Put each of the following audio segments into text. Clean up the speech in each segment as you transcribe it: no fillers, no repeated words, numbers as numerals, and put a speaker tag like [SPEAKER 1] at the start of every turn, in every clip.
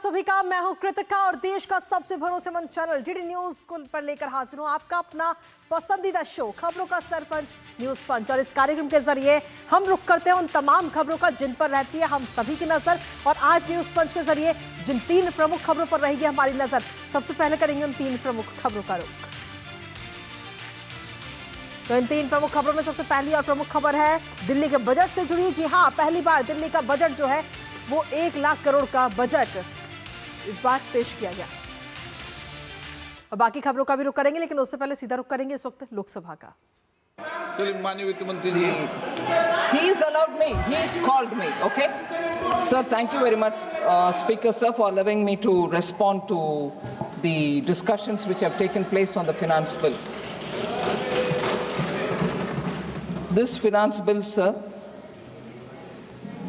[SPEAKER 1] सभी का। मैं हूं कृतिका और देश का सबसे भरोसेमंद चैनल डीडी न्यूज को पर लेकर हाजिर हूं आपका अपना पसंदीदा शो खबरों का सरपंच न्यूज पंच। और इस कार्यक्रम के जरिए हम रुख करते हैं उन तमाम खबरों का जिन पर रहती है हम सभी की नजर। और आज न्यूज पंच के जरिए जिन 3 प्रमुख खबरों पर रहेगी हमारी नजर, सबसे पहले करेंगे उन 3 प्रमुख खबरों का रुख। तो इन 3 प्रमुख खबरों में सबसे पहली और प्रमुख खबर है दिल्ली के बजट से जुड़ी। जी हां, पहली बार दिल्ली का बजट जो है वो 1 लाख करोड़ का बजट इस बार पेश किया गया। और बाकी खबरों का भी रुख करेंगे, लेकिन उससे पहले सीधा रुख करेंगे इस वक्त लोकसभा का।
[SPEAKER 2] माननीय वित्त मंत्री जी,
[SPEAKER 3] he has allowed me, he has called me, okay? Sir, thank you very much, Speaker sir, for allowing me to respond to the discussions which have taken place on the finance bill. This finance bill, sir,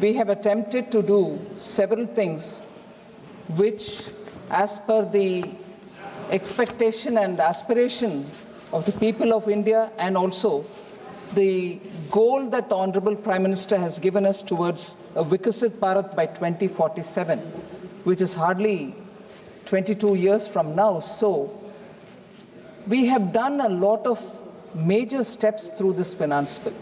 [SPEAKER 3] we have attempted to do several things which, as per the expectation and aspiration of the people of India, and also the goal that the Honorable Prime Minister has given us towards a Vikasit Bharat by 2047, which is hardly 22 years from now. So, we have done a lot of major steps through this finance bill.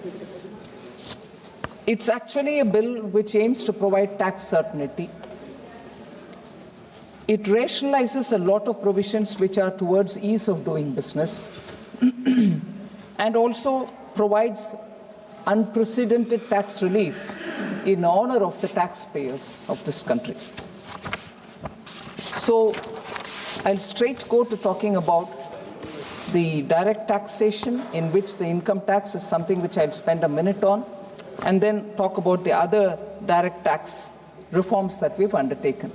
[SPEAKER 3] It's actually a bill which aims to provide tax certainty. It rationalizes a lot of provisions which are towards ease of doing business and also provides unprecedented tax relief in honor of the taxpayers of this country. So I'll straight go to talking about the direct taxation, in which the income tax is something which I'll spend a minute on, and then talk about the other direct tax reforms that we've undertaken.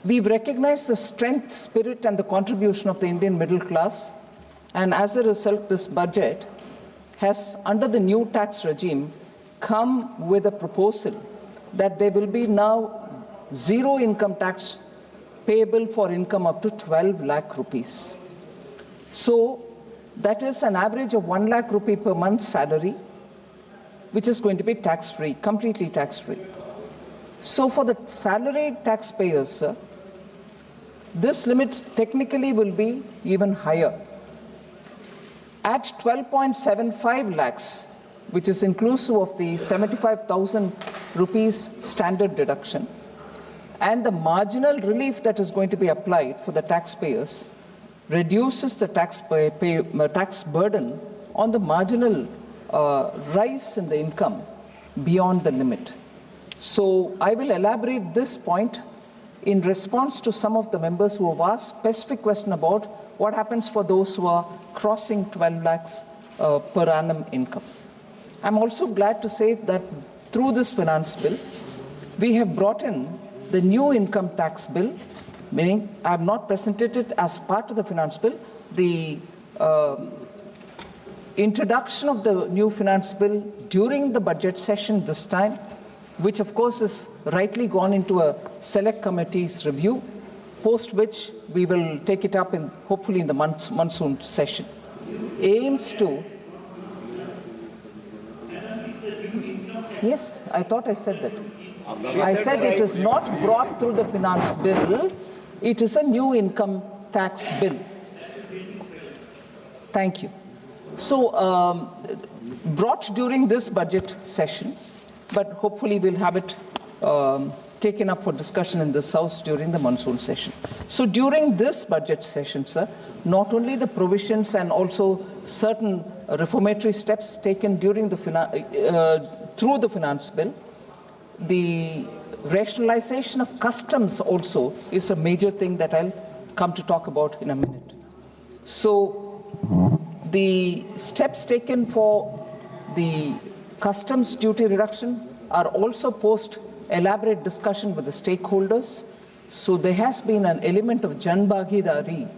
[SPEAKER 3] We've recognized the strength, spirit, and the contribution of the Indian middle class, and as a result, this budget has, under the new tax regime, come with a proposal that there will be now zero income tax payable for income up to 12 lakh rupees. So, that is an average of 1 lakh rupee per month salary, which is going to be tax-free, completely tax-free. So, for the salaried taxpayers, sir, this limit technically will be even higher. At 12.75 lakhs, which is inclusive of the 75,000 rupees standard deduction, and the marginal relief that is going to be applied for the taxpayers reduces the tax burden on the marginal rise in the income beyond the limit. So I will elaborate this point in response to some of the members who have asked specific question about what happens for those who are crossing 12 lakhs per annum income. I'm also glad to say that through this finance bill, we have brought in the new income tax bill, meaning I have not presented it as part of the finance bill. The introduction of the new finance bill during the budget session this time, which of course is rightly gone into a select committee's review, post which we will take it up in hopefully in the monsoon session, aims to. Yes, I thought I said that. I said it is not brought through the finance bill, it is a new income tax bill. Thank you. So, brought during this budget session, but hopefully we'll have it taken up for discussion in this House during the monsoon session. So during this budget session, sir, not only the provisions and also certain reformatory steps taken during the through the finance bill, the rationalization of customs also is a major thing that I'll come to talk about in a minute. So the steps taken for the customs duty reduction are also post elaborate discussion with the stakeholders. So there has been an element of Jan Bhagidari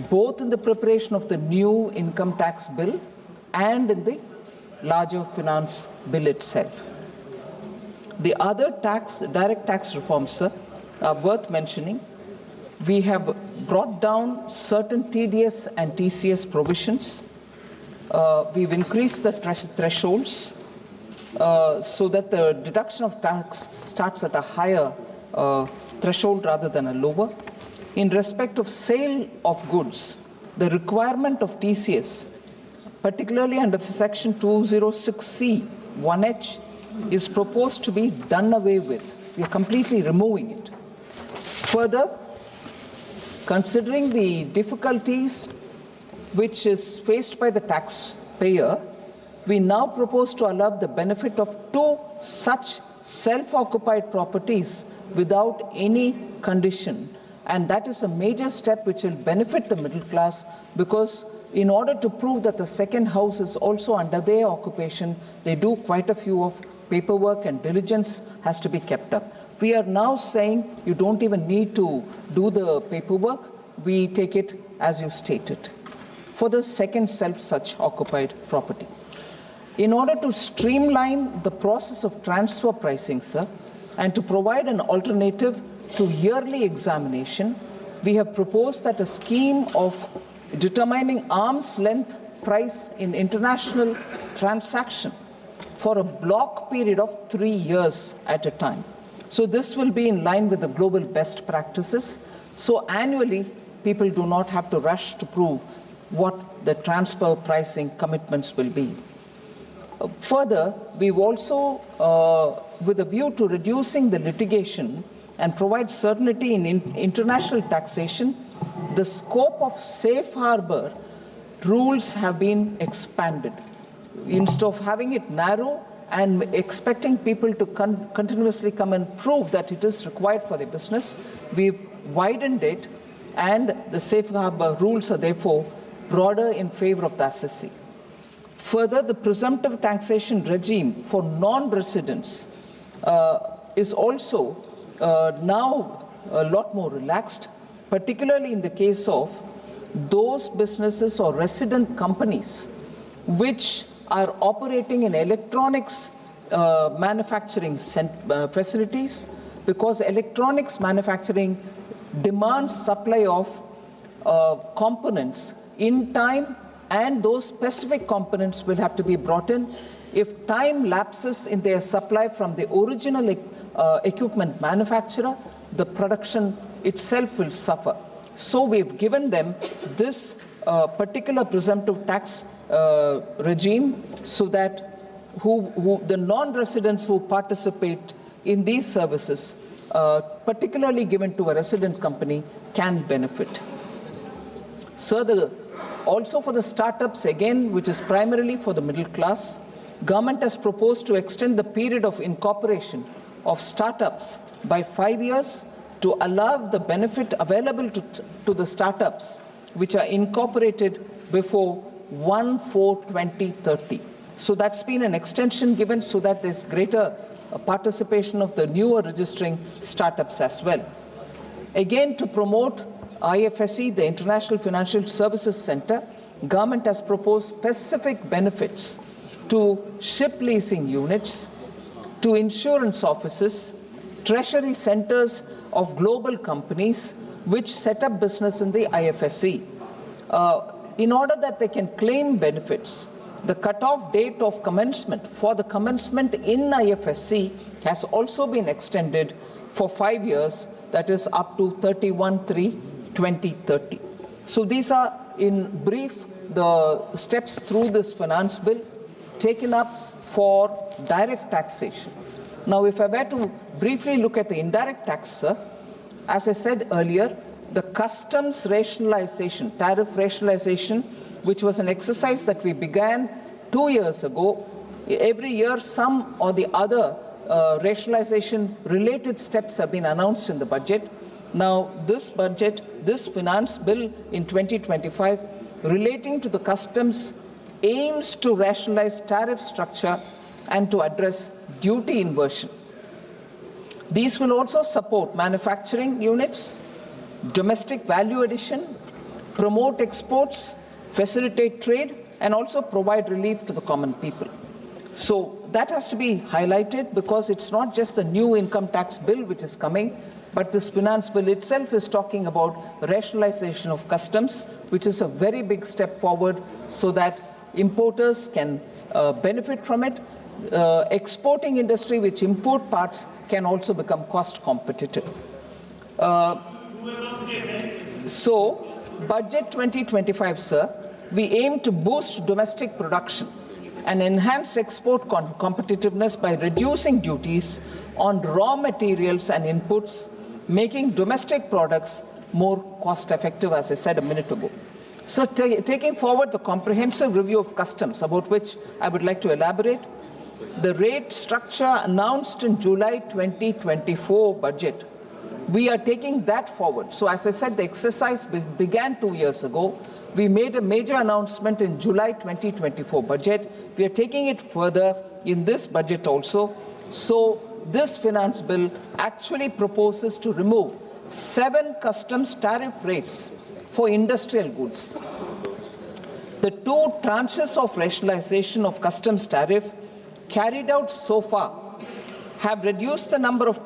[SPEAKER 3] both in the preparation of the new income tax bill and in the larger finance bill itself. The other direct tax reforms, sir, are worth mentioning. We have brought down certain TDS and TCS provisions. We've increased the thresholds. so that the deduction of tax starts at a higher threshold rather than a lower. In respect of sale of goods, the requirement of TCS, particularly under Section 206C 1H, is proposed to be done away with. We are completely removing it. Further, considering the difficulties which is faced by the taxpayer, we now propose to allow the benefit of 2 such self-occupied properties without any condition. And that is a major step which will benefit the middle class, because in order to prove that the second house is also under their occupation, they do quite a few of paperwork and diligence has to be kept up. We are now saying you don't even need to do the paperwork. We take it as you stated for the second such occupied property. In order to streamline the process of transfer pricing, sir, and to provide an alternative to yearly examination, we have proposed that a scheme of determining arm's length price in international transaction for a block period of 3 years at a time. So this will be in line with the global best practices. So annually, people do not have to rush to prove what the transfer pricing commitments will be. Further, we've also, with a view to reducing the litigation and provide certainty in international taxation, the scope of safe harbor rules have been expanded. Instead of having it narrow and expecting people to continuously come and prove that it is required for their business, we've widened it, and the safe harbor rules are therefore broader in favor of the assessee. Further, the presumptive taxation regime for non-residents is also now a lot more relaxed, particularly in the case of those businesses or resident companies which are operating in electronics manufacturing facilities, because electronics manufacturing demands supply of components in time, and those specific components will have to be brought in. If time lapses in their supply from the original equipment manufacturer, the production itself will suffer. So we've given them this particular presumptive tax regime, so that the non-residents who participate in these services, particularly given to a resident company, can benefit. So also for the startups, again, which is primarily for the middle class, government has proposed to extend the period of incorporation of startups by 5 years to allow the benefit available to the startups which are incorporated before 1/4/2030. So that's been an extension given so that there's greater participation of the newer registering startups as well. Again, to promote IFSC, the International Financial Services Center, government has proposed specific benefits to ship leasing units, to insurance offices, treasury centers of global companies which set up business in the IFSC. In order that they can claim benefits, the cutoff date of commencement for the commencement in IFSC has also been extended for 5 years, that is up to 31/3/2030. So these are, in brief, the steps through this finance bill taken up for direct taxation. Now, if I were to briefly look at the indirect tax, sir, as I said earlier, the customs rationalization, tariff rationalization, which was an exercise that we began 2 years ago, every year some or the other rationalization related steps have been announced in the budget. Now, this budget, this finance bill in 2025 relating to the customs aims to rationalize tariff structure and to address duty inversion. These will also support manufacturing units, domestic value addition, promote exports, facilitate trade, and also provide relief to the common people. So that has to be highlighted, because it's not just the new income tax bill which is coming, but this finance bill itself is talking about rationalization of customs, which is a very big step forward so that importers can benefit from it, exporting industry which import parts can also become cost competitive. So, Budget 2025, sir, we aim to boost domestic production and enhance export competitiveness by reducing duties on raw materials and inputs, making domestic products more cost effective, as I said a minute ago. So, taking forward the comprehensive review of customs, about which I would like to elaborate, the rate structure announced in July 2024 budget, we are taking that forward. So as I said, the exercise began 2 years ago. We made a major announcement in July 2024 budget. We are taking it further in this budget also. So this finance bill actually proposes to remove 7 customs tariff rates for industrial goods. The 2 tranches of rationalization of customs tariff carried out so far have reduced the number of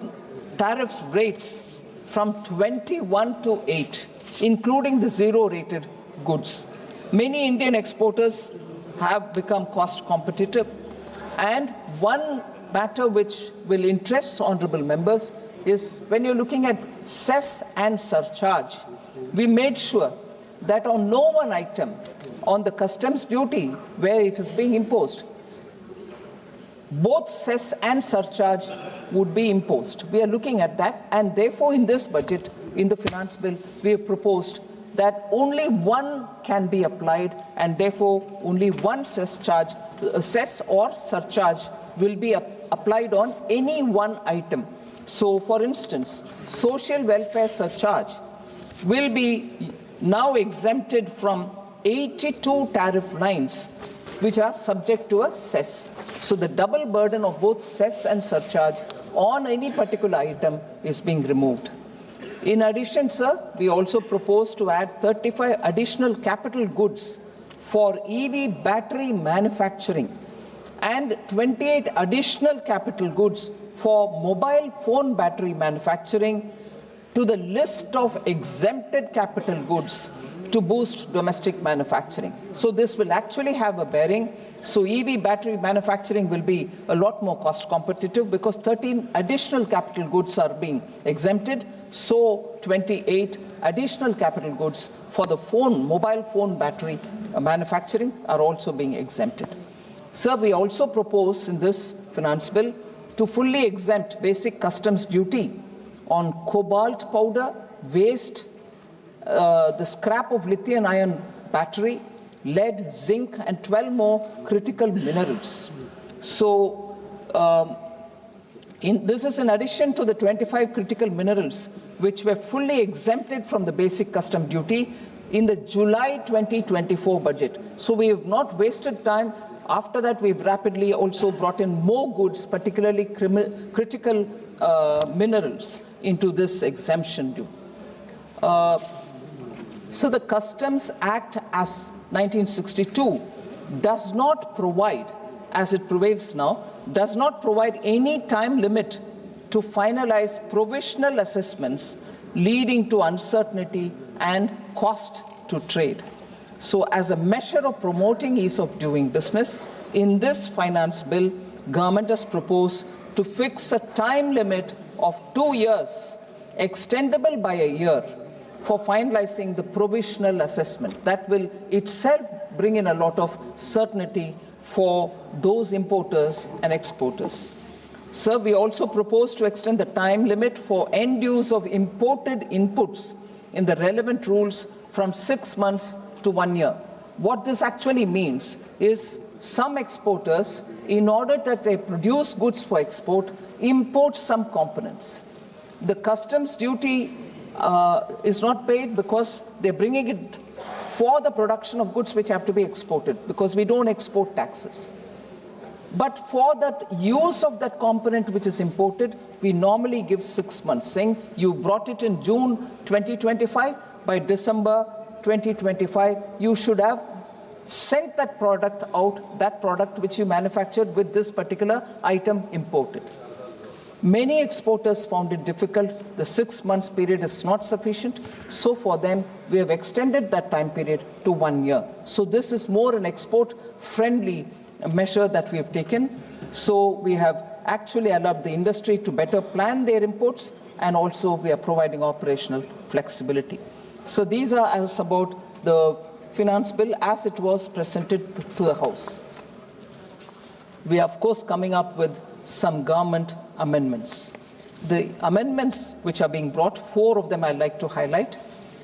[SPEAKER 3] tariff rates from 21 to 8, including the zero-rated goods. Many Indian exporters have become cost competitive. And one matter which will interest honorable members is when you're looking at cess and surcharge, we made sure that on no one item on the customs duty where it is being imposed, both cess and surcharge would be imposed. We are looking at that, and therefore in this budget, in the finance bill, we have proposed that only one can be applied, and therefore only one cess or surcharge will be applied on any one item. So, for instance, social welfare surcharge will be now exempted from 82 tariff lines which are subject to a cess. So the double burden of both cess and surcharge on any particular item is being removed. In addition, sir, we also propose to add 35 additional capital goods for EV battery manufacturing and 28 additional capital goods for mobile phone battery manufacturing to the list of exempted capital goods to boost domestic manufacturing. So this will actually have a bearing. So EV battery manufacturing will be a lot more cost competitive because 13 additional capital goods are being exempted. So 28 additional capital goods for the mobile phone battery manufacturing are also being exempted. Sir, we also propose in this finance bill to fully exempt basic customs duty on cobalt powder, waste, the scrap of lithium-ion battery, lead, zinc, and 12 more critical minerals. So, this is in addition to the 25 critical minerals which were fully exempted from the basic custom duty in the July 2024 budget. So we have not wasted time. After that, we've rapidly also brought in more goods, particularly critical minerals, into this exemption due. So the Customs Act as 1962 does not provide, as it prevails now, does not provide any time limit to finalize provisional assessments leading to uncertainty and cost to trade. So as a measure of promoting ease of doing business, in this finance bill, government has proposed to fix a time limit of 2 years, extendable by a year, for finalizing the provisional assessment. That will itself bring in a lot of certainty for those importers and exporters. Sir, we also propose to extend the time limit for end use of imported inputs in the relevant rules from 6 months to 1 year. What this actually means is some exporters, in order that they produce goods for export, import some components. The customs duty is not paid because they're bringing it for the production of goods which have to be exported, because we don't export taxes. But for that use of that component which is imported, we normally give 6 months, saying you brought it in June 2025, by December 2025, you should have sent that product out, that product which you manufactured with this particular item imported. Many exporters found it difficult. The 6 months period is not sufficient. So for them, we have extended that time period to 1 year. So this is more an export-friendly measure that we have taken. So we have actually allowed the industry to better plan their imports, and also we are providing operational flexibility. So these are as about the finance bill as it was presented to the House. We are, of course, coming up with some government amendments. The amendments which are being brought, 4 of them I'd like to highlight.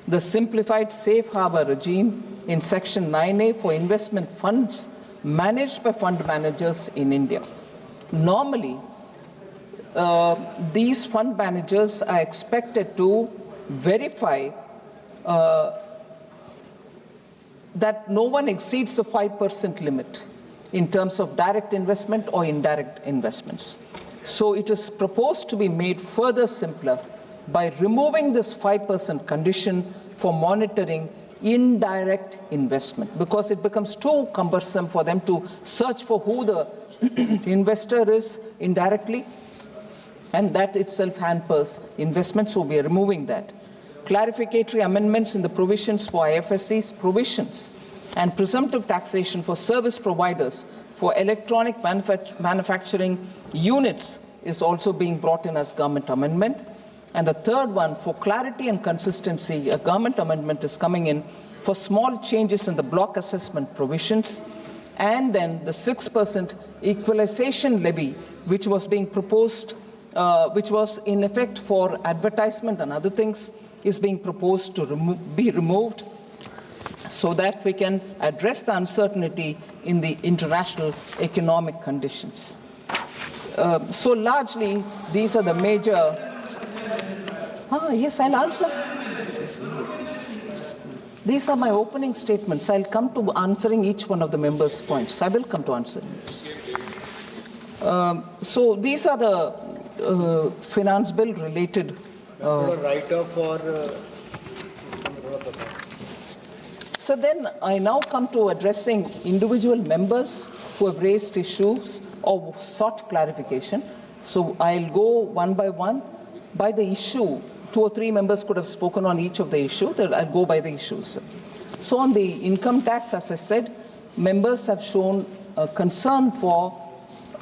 [SPEAKER 3] The simplified safe harbor regime in Section 9A for investment funds managed by fund managers in India. Normally, these fund managers are expected to verify that no one exceeds the 5% limit in terms of direct investment or indirect investments. So it is proposed to be made further simpler by removing this 5% condition for monitoring indirect investment, because it becomes too cumbersome for them to search for who the investor is indirectly, and that itself hampers investment, so we are removing that. Clarificatory amendments in the provisions for IFSC's provisions and presumptive taxation for service providers for electronic manufacturing units is also being brought in as government amendment. And a third one, for clarity and consistency, a government amendment is coming in for small changes in the block assessment provisions, and then the 6% equalization levy, which was being proposed, which was in effect for advertisement and other things, is being proposed to be removed, so that we can address the uncertainty in the international economic conditions. So largely, these are the major... Yes, I'll answer. These are my opening statements. I'll come to answering each one of the members' points. I will come to answering those. So these are the finance bill related... So then I now come to addressing individual members who have raised issues or sought clarification. So I'll go one by one. By the issue, 2 or 3 members could have spoken on each of the issues. I'll go by the issues. So on the income tax, as I said, members have shown concern for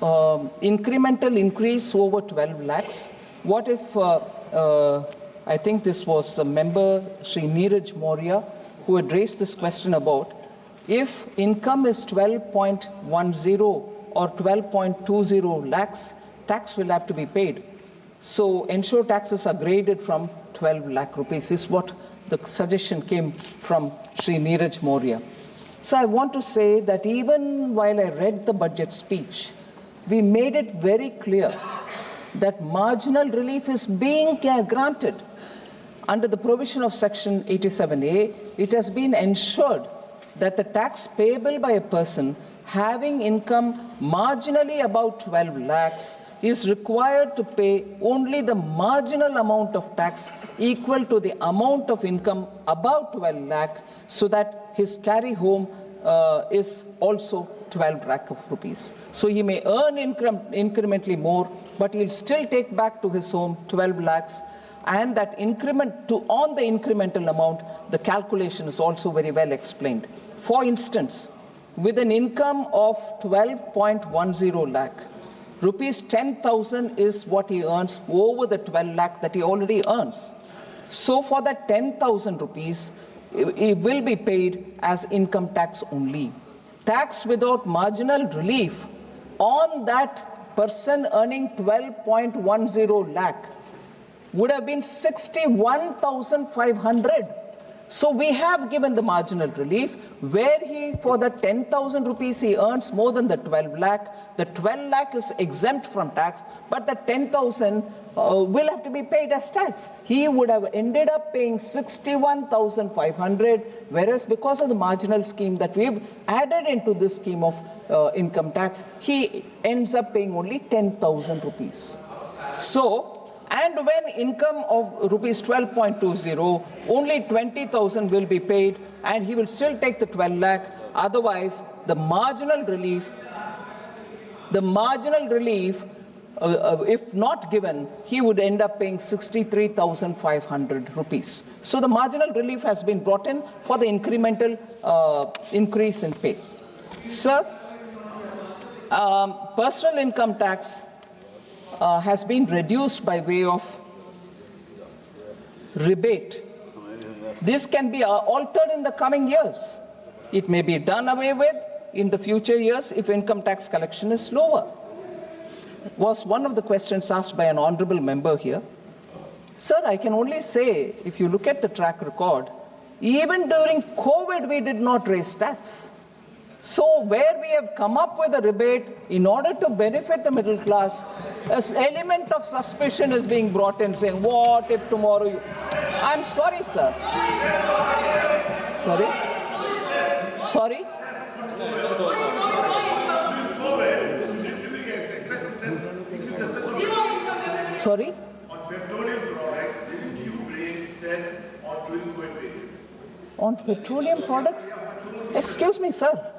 [SPEAKER 3] incremental increase over 12 lakhs. What if, I think this was a member, Sri Neeraj Maurya, who had raised this question about if income is 12.10 or 12.20 lakhs, tax will have to be paid. So ensure taxes are graded from 12 lakh rupees is what the suggestion came from Sri Neeraj Maurya. So I want to say that even while I read the budget speech, we made it very clear that marginal relief is being granted. Under the provision of Section 87A, it has been ensured that the tax payable by a person having income marginally above 12 lakhs is required to pay only the marginal amount of tax equal to the amount of income above 12 lakh, so that his carry home is also 12 lakh of rupees. So he may earn incrementally more, but he'll still take back to his home 12 lakhs. And that increment on the incremental amount, the calculation is also very well explained. For instance, with an income of 12.10 lakh, rupees 10,000 is what he earns over the 12 lakh that he already earns. So for that 10,000 rupees, it will be paid as income tax only. Tax without marginal relief on that person earning 12.10 lakh would have been 61,500. So we have given the marginal relief where he, for the 10,000 rupees he earns more than the 12 lakh, the 12 lakh is exempt from tax, but the 10,000 will have to be paid as tax. He would have ended up paying 61,500, whereas because of the marginal scheme that we've added into this scheme of income tax, he ends up paying only 10,000 rupees. So, and when income of rupees 12.20, only 20,000 will be paid, and he will still take the 12 lakh. Otherwise, the marginal relief, if not given, he would end up paying 63,500 rupees. So the marginal relief has been brought in for the incremental increase in pay. Sir, personal income tax has been reduced by way of rebate. This can be altered in the coming years. It may be done away with in the future years if income tax collection is lower. Was one of the questions asked by an honorable member here. Sir, I can only say, if you look at the track record, even during COVID, we did not raise tax. So where we have come up with a rebate in order to benefit the middle class, an element of suspicion is being brought in saying, what if tomorrow you... I'm sorry, sir. Sorry? Sorry? Sorry?
[SPEAKER 4] On petroleum products, didn't you bring cess on fuel quantity?
[SPEAKER 3] On petroleum products? Excuse me, sir.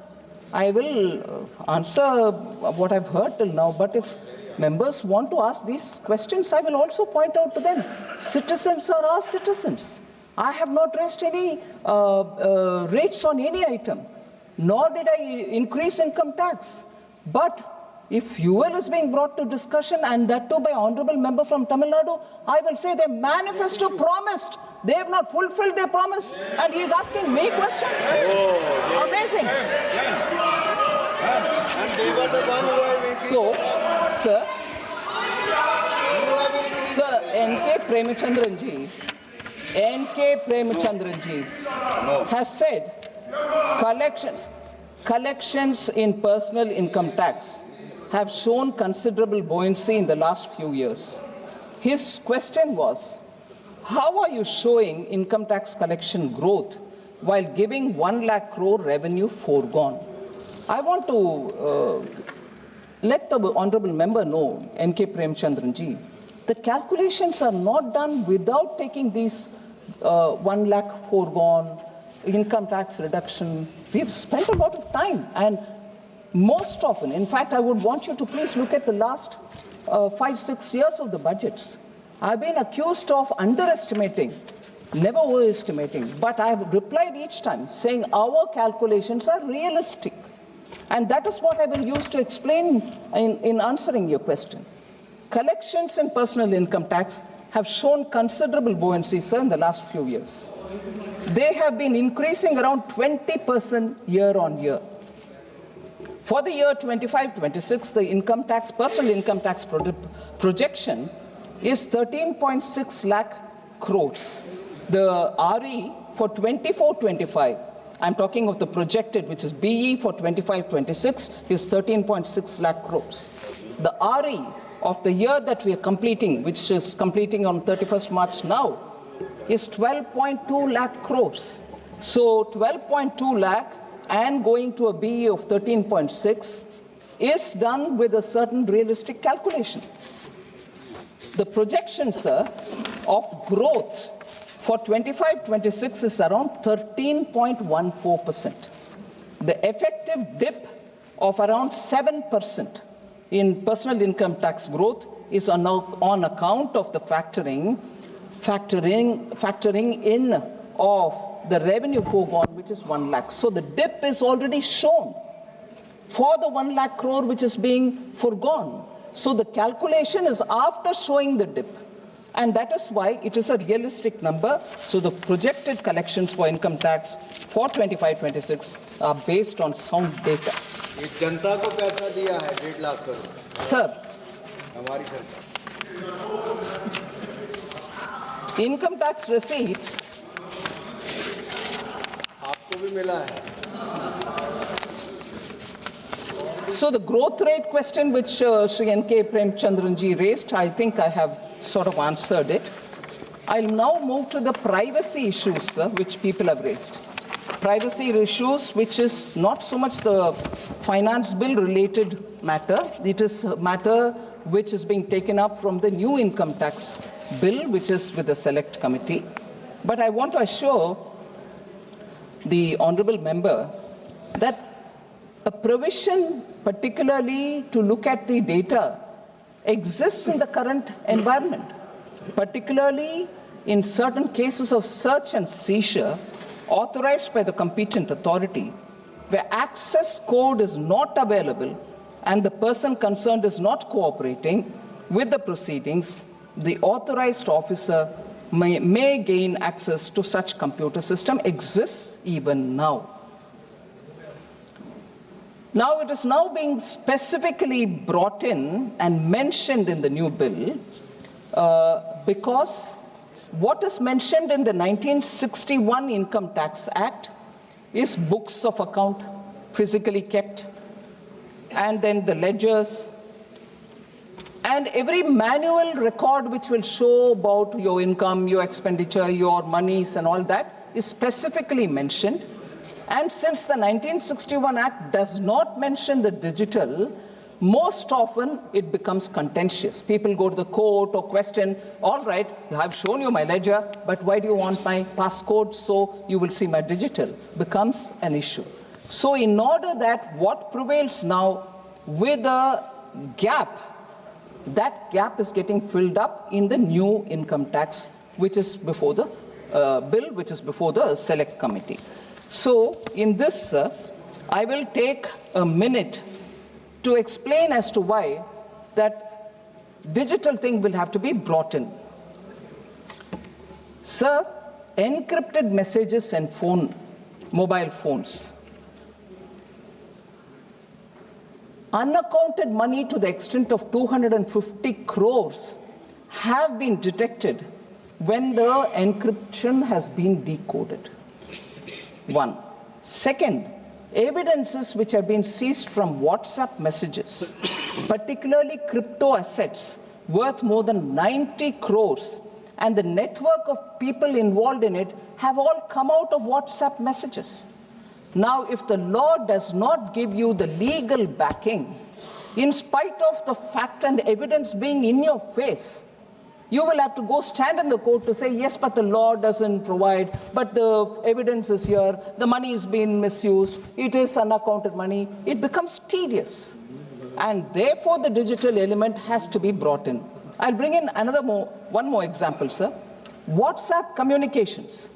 [SPEAKER 3] I will answer what I've heard till now, but if members want to ask these questions, I will also point out to them. Citizens are our citizens. I have not raised any rates on any item, nor did I increase income tax. But if fuel is being brought to discussion, and that too by honorable member from Tamil Nadu, I will say their manifesto promised. They have not fulfilled their promise, and he is asking me question. Amazing.
[SPEAKER 4] And they were the one who were making
[SPEAKER 3] So, sir, N.K. Premachandran ji has said collections in personal income tax have shown considerable buoyancy in the last few years. His question was, how are you showing income tax collection growth while giving 1 lakh crore revenue foregone? I want to let the honorable member know, N.K. Premachandran ji, the calculations are not done without taking these 1 lakh foregone, income tax reduction. We've spent a lot of time, and most often, in fact, I would want you to please look at the last 5-6 years of the budgets. I've been accused of underestimating, never overestimating, but I have replied each time saying our calculations are realistic. And that is what I will use to explain in answering your question. Collections in personal income tax have shown considerable buoyancy, sir, in the last few years. They have been increasing around 20% year on year. For the year 25-26, the income tax, personal income tax projection is 13.6 lakh crores. The RE for 24-25, I'm talking of the projected, which is BE for 25-26, is 13.6 lakh crores. The RE of the year that we are completing, which is completing on 31st March now, is 12.2 lakh crores. So 12.2 lakh and going to a BE of 13.6 is done with a certain realistic calculation. The projection, sir, of growth for 25-26 is around 13.14%. The effective dip of around 7% in personal income tax growth is on account of the factoring in of the revenue foregone, which is 1 lakh. So the dip is already shown for the 1 lakh crore which is being foregone. So the calculation is after showing the dip. And that is why it is a realistic number. So the projected collections for income tax for 25-26 are based on sound data.
[SPEAKER 4] जनता को पैसा दिया है 1.5 lakh crore
[SPEAKER 3] Sir,
[SPEAKER 4] हमारी सरकार
[SPEAKER 3] income tax receipts
[SPEAKER 4] आपको भी मिला है.
[SPEAKER 3] So the growth rate question which Shri N.K. Premachandran ji raised, I think I have sort of answered it. I'll now move to the privacy issues, sir, which people have raised. Privacy issues, which is not so much the finance bill related matter. It is a matter which is being taken up from the new income tax bill, which is with the select committee. But I want to assure the honorable member that a provision, particularly to look at the data, exists in the current environment, particularly in certain cases of search and seizure authorized by the competent authority, where access code is not available and the person concerned is not cooperating with the proceedings, the authorized officer may gain access to such computer system. Exists even now. Now it is now being specifically brought in and mentioned in the new bill because what is mentioned in the 1961 Income Tax Act is books of account physically kept, and then the ledgers, and every manual record which will show about your income, your expenditure, your monies and all that is specifically mentioned. And since the 1961 Act does not mention the digital, most often it becomes contentious. People go to the court or question, all right, I've shown you my ledger, but why do you want my passcode so you will see my digital? Becomes an issue. So in order that what prevails now with a gap, that gap is getting filled up in the new income tax, which is before the bill, which is before the select committee. So in this, I will take a minute to explain as to why that digital thing will have to be brought in. Sir, encrypted messages and mobile phones, unaccounted money to the extent of 250 crores have been detected when the encryption has been decoded. One. Second, evidences which have been seized from WhatsApp messages, particularly crypto assets worth more than 90 crores, and the network of people involved in it have all come out of WhatsApp messages. Now, if the law does not give you the legal backing, in spite of the fact and evidence being in your face, you will have to go stand in the court to say, yes, but the law doesn't provide, but the evidence is here, the money is being misused, it is unaccounted money. It becomes tedious. And therefore, the digital element has to be brought in. I'll bring in one more example, sir. WhatsApp communications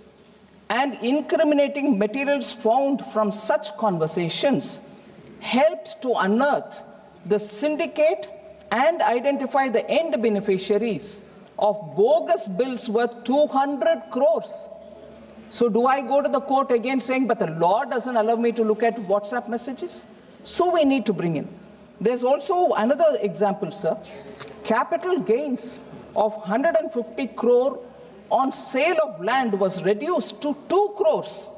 [SPEAKER 3] and incriminating materials found from such conversations helped to unearth the syndicate and identify the end beneficiaries of bogus bills worth 200 crores. So do I go to the court again saying, but the law doesn't allow me to look at WhatsApp messages? So we need to bring in. There's also another example, sir. Capital gains of 150 crore on sale of land was reduced to 2 crores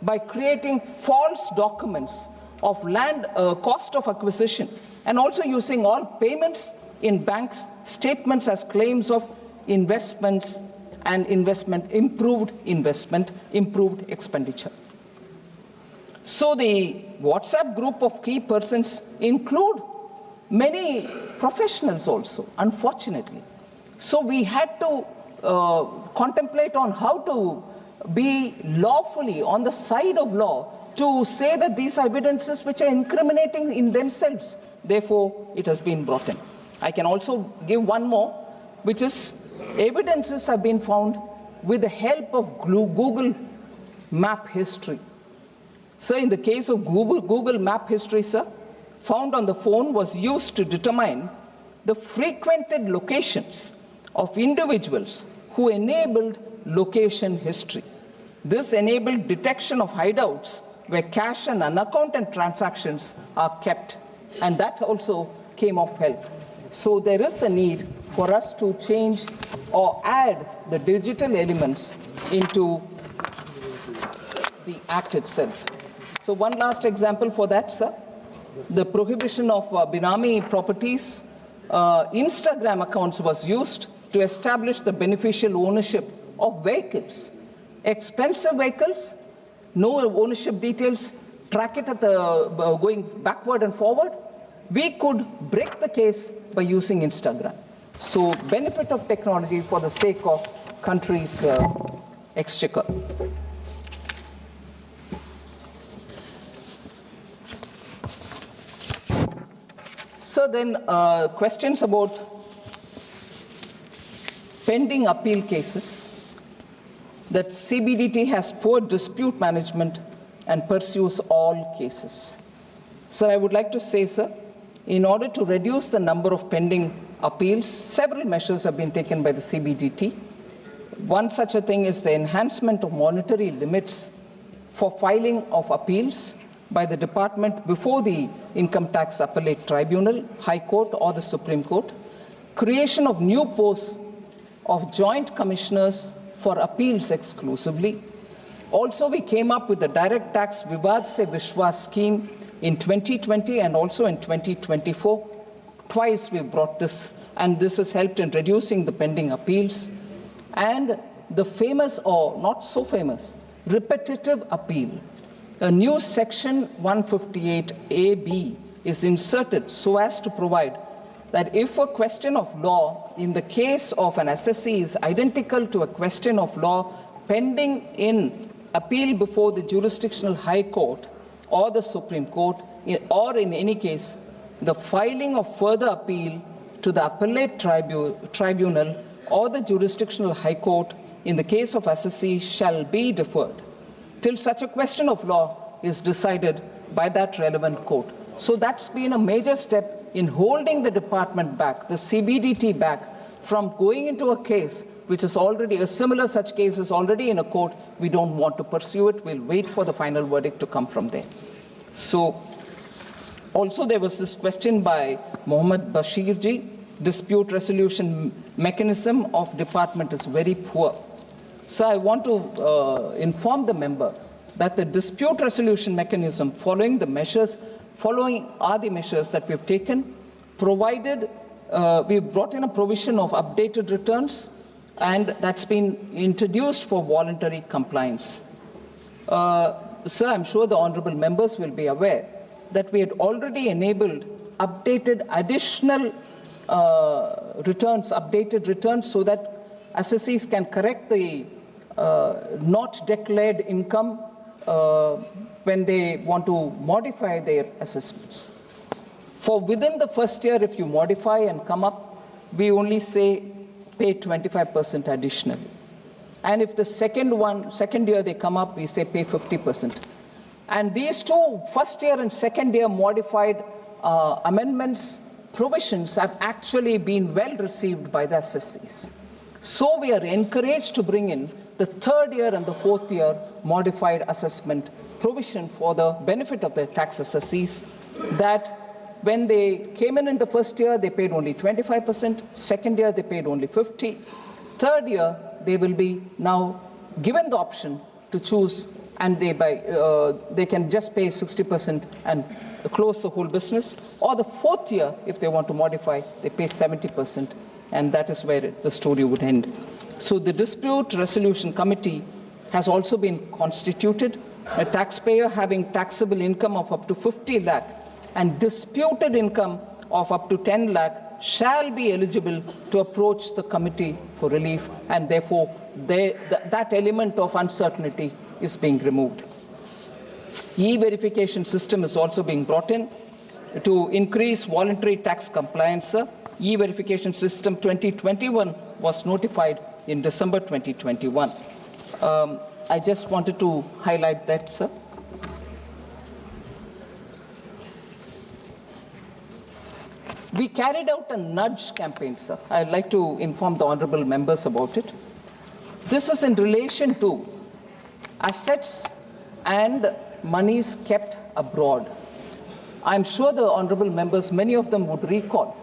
[SPEAKER 3] by creating false documents of land cost of acquisition, and also using all payments in banks statements as claims of investments and improved expenditure. So the WhatsApp group of key persons include many professionals also, unfortunately. So we had to contemplate on how to be lawfully on the side of law to say that these are evidences which are incriminating in themselves. Therefore, it has been brought in. I can also give one more, which is evidences have been found with the help of Google Map History. So in the case of Google Map History, sir, found on the phone was used to determine the frequented locations of individuals who enabled location history. This enabled detection of hideouts where cash and unaccounted transactions are kept, and that also came of help. So there is a need for us to change or add the digital elements into the Act itself. So one last example for that, sir. The prohibition of Binami properties, Instagram accounts was used to establish the beneficial ownership of vehicles. Expensive vehicles, no ownership details, track it at the going backward and forward. We could break the case by using Instagram. So benefit of technology for the sake of country's exchequer. So then questions about pending appeal cases, that CBDT has poor dispute management and pursues all cases. So I would like to say, sir, In order to reduce the number of pending appeals, several measures have been taken by the CBDT. One such a thing is the enhancement of monetary limits for filing of appeals by the department before the Income Tax Appellate Tribunal, High Court or the Supreme Court, creation of new posts of joint commissioners for appeals exclusively. Also, we came up with the direct tax Vivad Se Vishwas scheme in 2020 and also in 2024. Twice we brought this, and this has helped in reducing the pending appeals. And the famous, or not so famous, repetitive appeal. A new section 158AB is inserted so as to provide that if a question of law in the case of an assessee is identical to a question of law pending in appeal before the jurisdictional High Court or the Supreme Court, or in any case, the filing of further appeal to the appellate tribunal or the jurisdictional High Court in the case of assessee shall be deferred till such a question of law is decided by that relevant court. So that's been a major step in holding the department back, the CBDT back, from going into a case which is already, a similar such case is already in a court. We don't want to pursue it. We'll wait for the final verdict to come from there. So, also there was this question by Mohammed Bashir ji, dispute resolution mechanism of department is very poor. So I want to inform the member that the dispute resolution mechanism following the measures that we've taken, provided we've brought in a provision of updated returns, and that's been introduced for voluntary compliance. Sir, I'm sure the honorable members will be aware that we had already enabled updated additional updated returns so that assessees can correct the not declared income when they want to modify their assessments. For within the first year, if you modify and come up, we only say pay 25% additionally. And if the second year they come up, we say pay 50%. And these two, first year and second year modified amendments, provisions have actually been well received by the assessees. So we are encouraged to bring in the third year and the fourth year modified assessment provision for the benefit of the tax assessees, that when they came in the first year, they paid only 25%, second year they paid only 50%, third year they will be now given the option to choose, and they can just pay 60% and close the whole business, or the fourth year, if they want to modify, they pay 70%, and that is where the story would end. So the Dispute Resolution Committee has also been constituted. A taxpayer having taxable income of up to 50 lakh and disputed income of up to 10 lakh shall be eligible to approach the committee for relief, and therefore that element of uncertainty is being removed. E-verification system is also being brought in to increase voluntary tax compliance. E-verification system 2021 was notified in December 2021. I just wanted to highlight that, sir. We carried out a nudge campaign, sir. I'd like to inform the honorable members about it. This is in relation to assets and monies kept abroad. I'm sure the honorable members, many of them would recall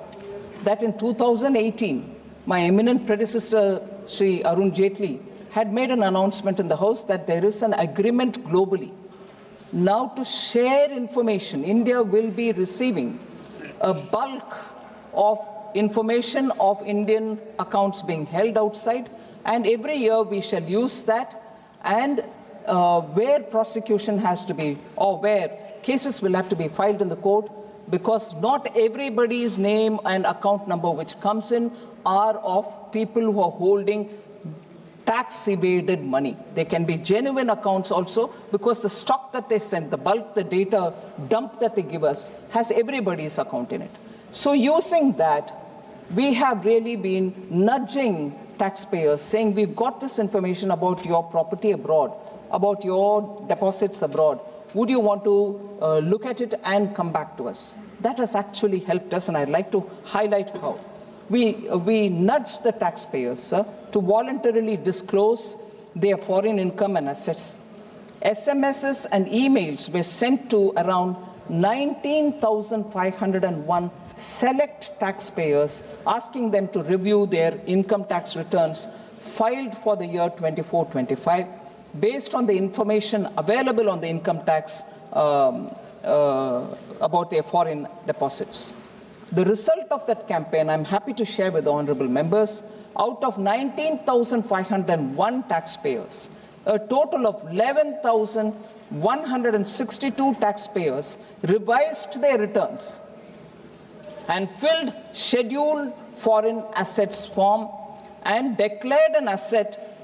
[SPEAKER 3] that in 2018, my eminent predecessor, Sri Arun Jaitley, had made an announcement in the House that there is an agreement globally now to share information. India will be receiving a bulk of information of Indian accounts being held outside, and every year we shall use that, and where prosecution has to be, or where cases will have to be filed in the court, because not everybody's name and account number which comes in are of people who are holding tax evaded money. They can be genuine accounts also, because the stock that they send, the bulk, the data dump that they give us has everybody's account in it. So using that, we have really been nudging taxpayers, saying we've got this information about your property abroad, about your deposits abroad. Would you want to look at it and come back to us? that has actually helped us, and I'd like to highlight how. We nudged the taxpayers to voluntarily disclose their foreign income and assets. SMSs and emails were sent to around 19,501 select taxpayers, asking them to review their income tax returns filed for the year 24-25 based on the information available on the income tax about their foreign deposits. The result of that campaign, I'm happy to share with the honorable members, out of 19,501 taxpayers, a total of 11,162 taxpayers revised their returns and filled scheduled foreign assets form and declared an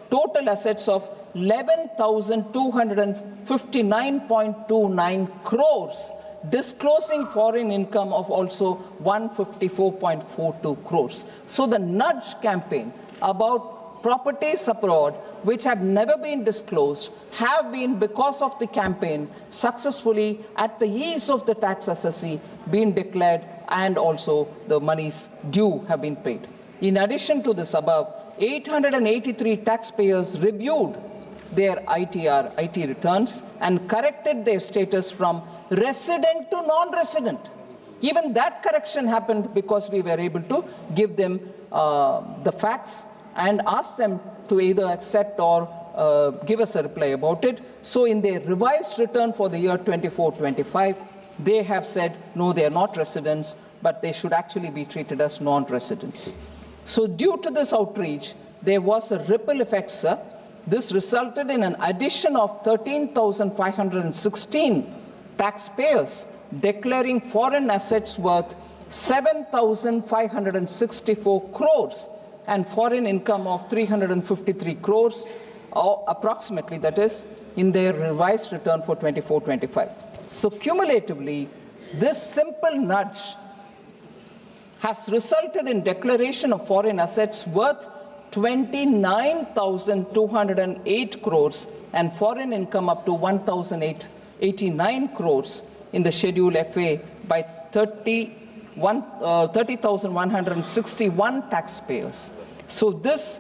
[SPEAKER 3] total assets of 11,259.29 crores, disclosing foreign income of also 154.42 crores. So the nudge campaign about properties abroad which have never been disclosed have been, because of the campaign, successfully at the ease of the tax assessee been declared, and also the monies due have been paid. In addition to this above, 883 taxpayers reviewed their IT returns and corrected their status from resident to non-resident. Even that correction happened because we were able to give them the facts and ask them to either accept or give us a reply about it. So in their revised return for the year 24-25, they have said, no, they are not residents, but they should actually be treated as non-residents. So due to this outreach, there was a ripple effect, sir. This resulted in an addition of 13,516 taxpayers declaring foreign assets worth 7,564 crores and foreign income of 353 crores, or approximately, that is, in their revised return for 24-25. So cumulatively, this simple nudge has resulted in declaration of foreign assets worth 29,208 crores and foreign income up to 1,089 crores in the Schedule FA by 30,161 taxpayers. So this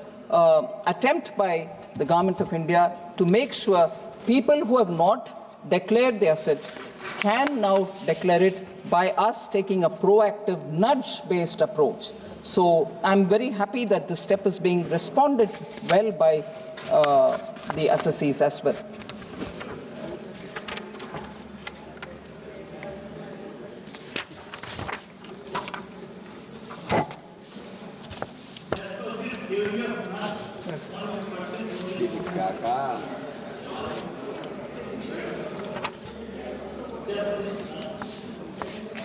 [SPEAKER 3] attempt by the Government of India to make sure people who have not declared their assets can now declare it by us taking a proactive nudge-based approach. So I'm very happy that this step is being responded well by the assessees as well.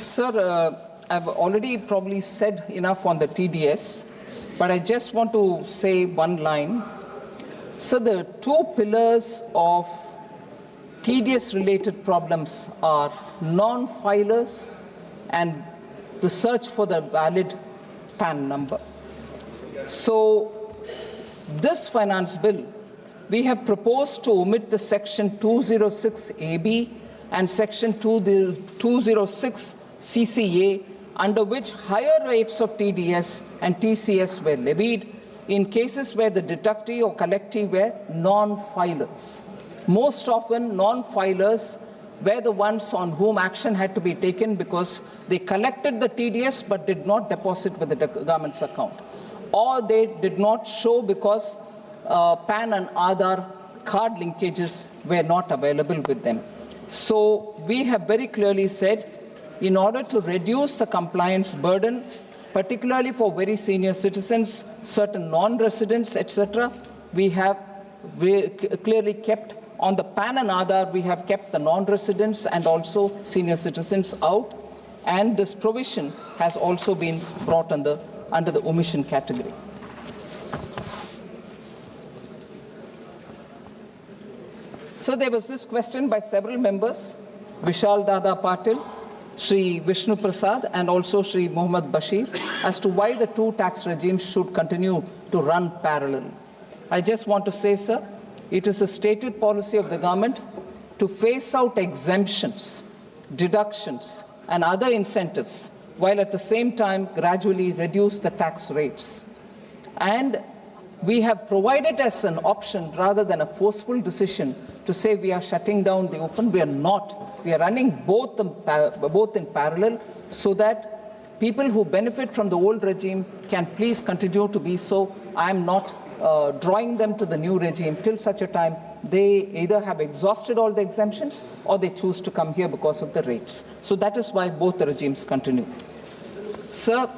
[SPEAKER 3] Sir, I've already probably said enough on the TDS, but I just want to say one line. So the two pillars of TDS-related problems are non-filers and the search for the valid PAN number. So this finance bill, we have proposed to omit the section 206AB and section 206 CCA, under which higher rates of TDS and TCS were levied in cases where the deductee or collectee were non-filers. Most often, non-filers were the ones on whom action had to be taken because they collected the TDS but did not deposit with the government's account, or they did not show because PAN and Aadhaar card linkages were not available with them. So we have very clearly said, in order to reduce the compliance burden, particularly for very senior citizens, certain non-residents, etc., we have clearly kept on the PAN and Aadhaar, we have kept the non-residents and also senior citizens out, and this provision has also been brought under the omission category. So there was this question by several members, Vishal Dada Patil, Shri Vishnu Prasad, and also Shri Mohammad Bashir, as to why the two tax regimes should continue to run parallel. I just want to say, sir, it is a stated policy of the government to phase out exemptions, deductions, and other incentives, while at the same time gradually reduce the tax rates. And we have provided as an option rather than a forceful decision to say we are shutting down the open. We are not. We are running both in parallel so that people who benefit from the old regime can please continue to be so. I am not drawing them to the new regime till such a time they either have exhausted all the exemptions or they choose to come here because of the rates. So that is why both the regimes continue. Sir,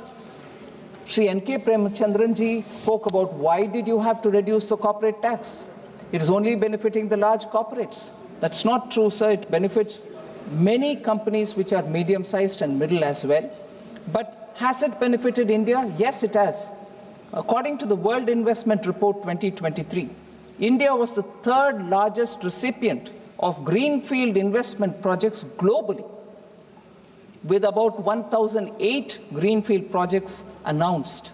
[SPEAKER 3] Sri N.K. Premachandran ji spoke about why did you have to reduce the corporate tax? It is only benefiting the large corporates. That's not true, sir. It benefits many companies which are medium-sized and middle as well. But has it benefited India? Yes, it has. According to the World Investment Report 2023, India was the third largest recipient of greenfield investment projects globally, with about 1,008 greenfield projects announced.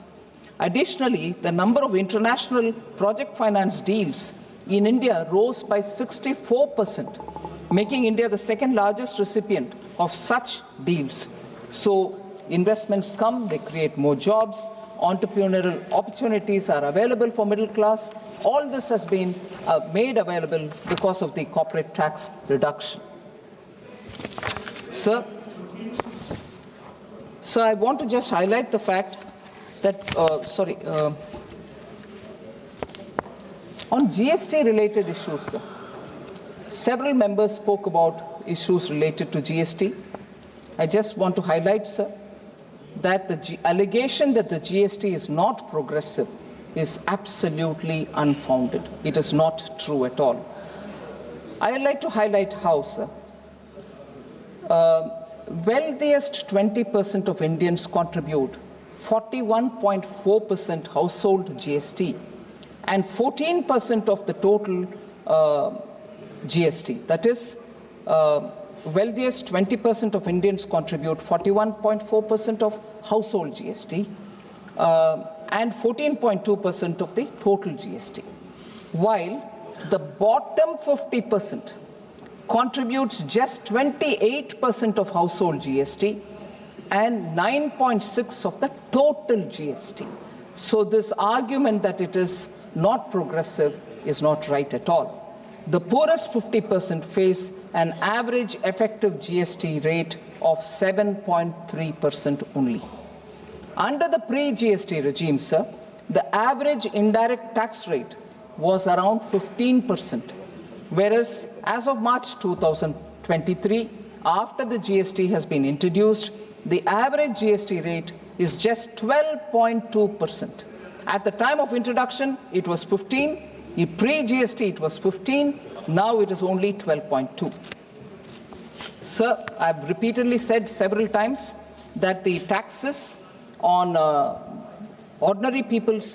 [SPEAKER 3] Additionally, the number of international project finance deals in India rose by 64%, making India the second largest recipient of such deals. So investments come, they create more jobs, entrepreneurial opportunities are available for middle class. All this has been made available because of the corporate tax reduction. Sir, I want to just highlight the fact that, on GST-related issues, sir, several members spoke about issues related to GST. I just want to highlight, sir, that the allegation that the GST is not progressive is absolutely unfounded. It is not true at all. I would like to highlight how, sir. Wealthiest 20% of Indians contribute 41.4% household GST and 14% of the total GST. That is, wealthiest 20% of Indians contribute 41.4% of household GST and 14.2% of the total GST, while the bottom 50% contributes just 28% of household GST and 9.6% of the total GST. So this argument that it is not progressive is not right at all. The poorest 50% face an average effective GST rate of 7.3% only. Under the pre-GST regime, sir, the average indirect tax rate was around 15%, whereas as of March 2023, after the GST has been introduced, the average GST rate is just 12.2%. At the time of introduction, it was 15. In pre-GST, it was 15. Now it is only 12.2. Sir, I've repeatedly said several times that the taxes on ordinary people's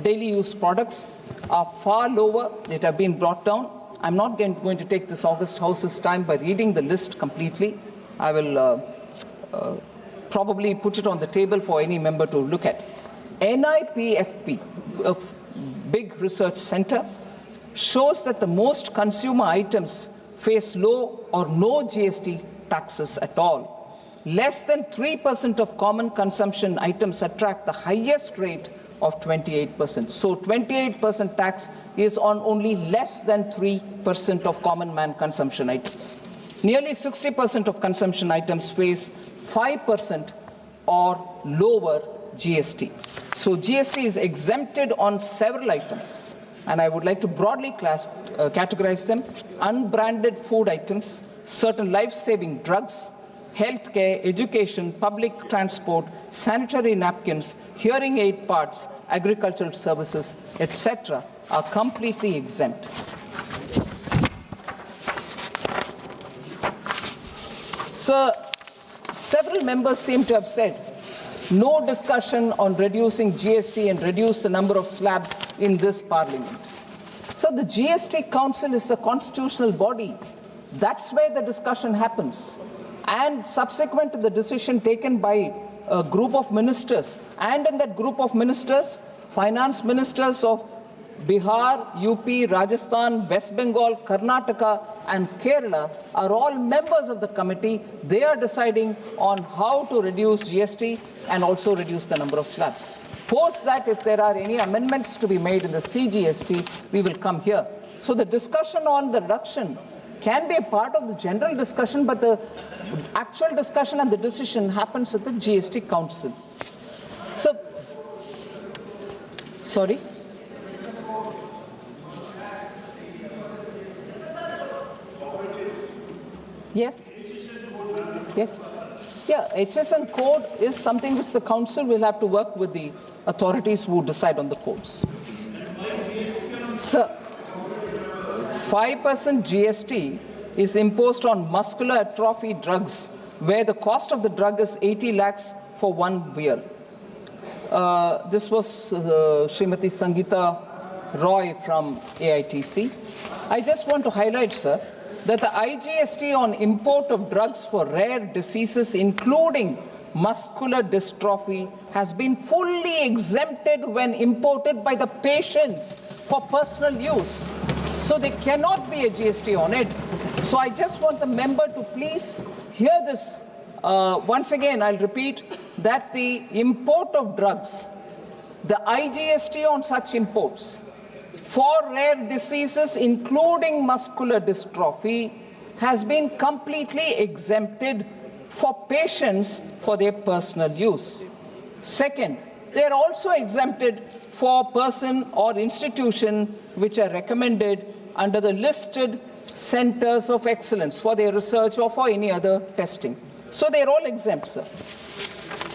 [SPEAKER 3] daily use products are far lower. It have been brought down. I'm not going to take this August House's time by reading the list completely. I will probably put it on the table for any member to look at. NIPFP, a big research center, shows that the most consumer items face low or no GST taxes at all. Less than 3% of common consumption items attract the highest rate of 28%. So 28% tax is on only less than 3% of common man consumption items. Nearly 60% of consumption items face 5% or lower GST. So GST is exempted on several items, and I would like to broadly categorize them: unbranded food items, certain life-saving drugs, healthcare, education, public transport, sanitary napkins, hearing aid parts, agricultural services, etc. are completely exempt. Sir, several members seem to have said no discussion on reducing GST and reduce the number of slabs in this parliament. So the GST Council is a constitutional body. That's where the discussion happens. And subsequent to the decision taken by a group of ministers, and in that group of ministers, finance ministers of Bihar, UP, Rajasthan, West Bengal, Karnataka, and Kerala are all members of the committee. They are deciding on how to reduce GST and also reduce the number of slabs. Post that, if there are any amendments to be made in the CGST, we will come here. So the discussion on the reduction can be a part of the general discussion, but the actual discussion and the decision happens at the GST Council. So, sorry? Yes? Yes? Yeah, HSN code is something which the council will have to work with the authorities who decide on the codes. Sir, 5% GST is imposed on muscular atrophy drugs, where the cost of the drug is 80 lakhs for 1 year. This was Srimati Sangeeta Roy from AITC. I just want to highlight, sir, that the IGST on import of drugs for rare diseases, including muscular dystrophy, has been fully exempted when imported by the patients for personal use. So there cannot be a GST on it. So I just want the member to please hear this. Once again, I'll repeat that the import of drugs, the IGST on such imports for rare diseases, including muscular dystrophy, has been completely exempted for patients for their personal use. Second, they are also exempted for person or institution which are recommended under the listed centers of excellence for their research or for any other testing. So they are all exempt, sir.